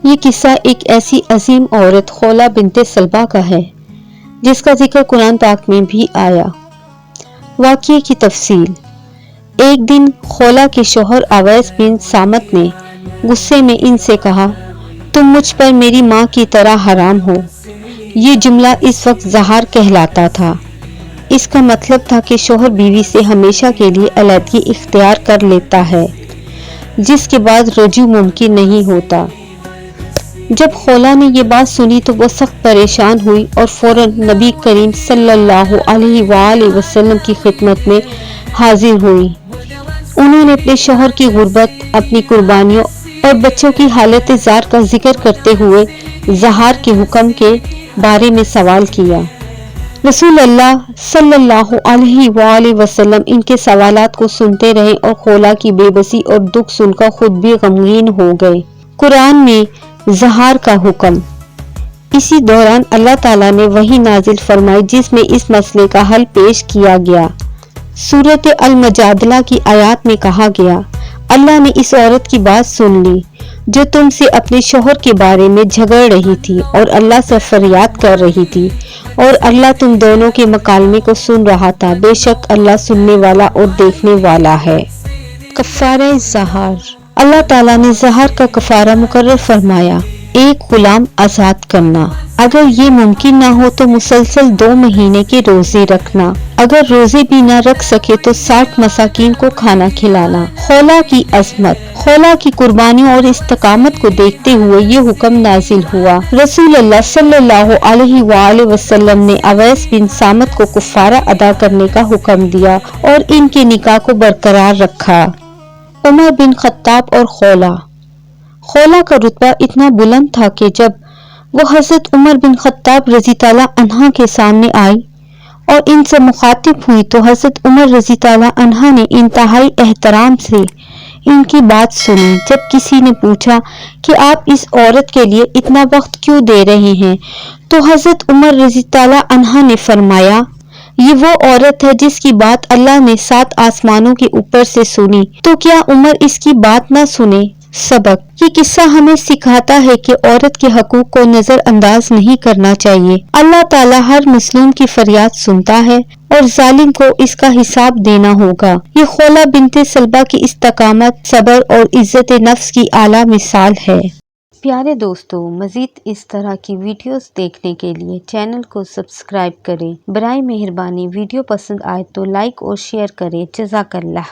یہ قصہ ایک ایسی عظیم عورت خولا بنت سلبہ کا ہے جس کا ذکر قرآن پاک میں بھی آیا۔ واقعے کی تفصیل۔ ایک دن خولا کے شوہر اویس بن صامت نے غصے میں ان سے کہا، تم مجھ پر میری ماں کی طرح حرام ہو۔ یہ جملہ اس وقت زہار کہلاتا تھا۔ اس کا مطلب تھا کہ شوہر بیوی سے ہمیشہ کے لیے علیحدگی اختیار کر لیتا ہے، جس کے بعد رجوع ممکن نہیں ہوتا۔ جب خولا نے یہ بات سنی تو وہ سخت پریشان ہوئی اور فوراً نبی کریم صلی اللہ علیہ وآلہ وسلم کی خدمت میں حاضر ہوئی۔ انہوں نے اپنے شوہر کی غربت، اپنی قربانیوں اور بچوں کی حالت زار کا ذکر کرتے ہوئے زہار کے حکم کے بارے میں سوال کیا۔ رسول اللہ صلی اللہ علیہ وآلہ وسلم ان کے سوالات کو سنتے رہے اور خولا کی بے بسی اور دکھ سن کر خود بھی غمگین ہو گئے۔ قرآن میں زہار کا حکم۔ اسی دوران اللہ تعالیٰ نے وحی نازل فرمائی جس میں اس مسئلے کا حل پیش کیا گیا۔ سورۃ المجادلہ کی آیات میں کہا گیا، اللہ نے اس عورت کی بات سن لی جو تم سے اپنے شوہر کے بارے میں جھگڑ رہی تھی اور اللہ سے فریاد کر رہی تھی، اور اللہ تم دونوں کے مکالمے کو سن رہا تھا، بے شک اللہ سننے والا اور دیکھنے والا ہے۔ کفارہ زہار۔ اللہ تعالیٰ نے زہار کا کفارہ مقرر فرمایا، ایک غلام آزاد کرنا۔ اگر یہ ممکن نہ ہو تو مسلسل 2 مہینے کے روزے رکھنا۔ اگر روزے بھی نہ رکھ سکے تو 60 مساکین کو کھانا کھلانا۔ خولا کی عظمت۔ خولا کی قربانیوں اور استقامت کو دیکھتے ہوئے یہ حکم نازل ہوا۔ رسول اللہ صلی اللہ علیہ وآلہ وسلم نے اویس بن صامت کو کفارہ ادا کرنے کا حکم دیا اور ان کے نکاح کو برقرار رکھا۔ عمر بن خطاب اور خولا۔ خولا کا رتبہ اتنا بلند تھا کہ جب وہ حضرت عمر بن خطاب رضی اللہ عنہ کے سامنے آئی اور ان سے مخاطب ہوئی تو حضرت عمر رضی اللہ عنہ نے انتہائی احترام سے ان کی بات سنی۔ جب کسی نے پوچھا کہ آپ اس عورت کے لیے اتنا وقت کیوں دے رہے ہیں تو حضرت عمر رضی اللہ عنہ نے فرمایا، یہ وہ عورت ہے جس کی بات اللہ نے 7 آسمانوں کے اوپر سے سنی، تو کیا عمر اس کی بات نہ سنے؟ سبق۔ یہ قصہ ہمیں سکھاتا ہے کہ عورت کے حقوق کو نظر انداز نہیں کرنا چاہیے۔ اللہ تعالیٰ ہر مظلوم کی فریاد سنتا ہے اور ظالم کو اس کا حساب دینا ہوگا۔ یہ خولا بنت سلبہ کی استقامت، صبر اور عزت نفس کی اعلیٰ مثال ہے۔ پیارے دوستو، مزید اس طرح کی ویڈیوز دیکھنے کے لیے چینل کو سبسکرائب کریں۔ برائے مہربانی ویڈیو پسند آئے تو لائک اور شیئر کریں۔ جزاک اللہ۔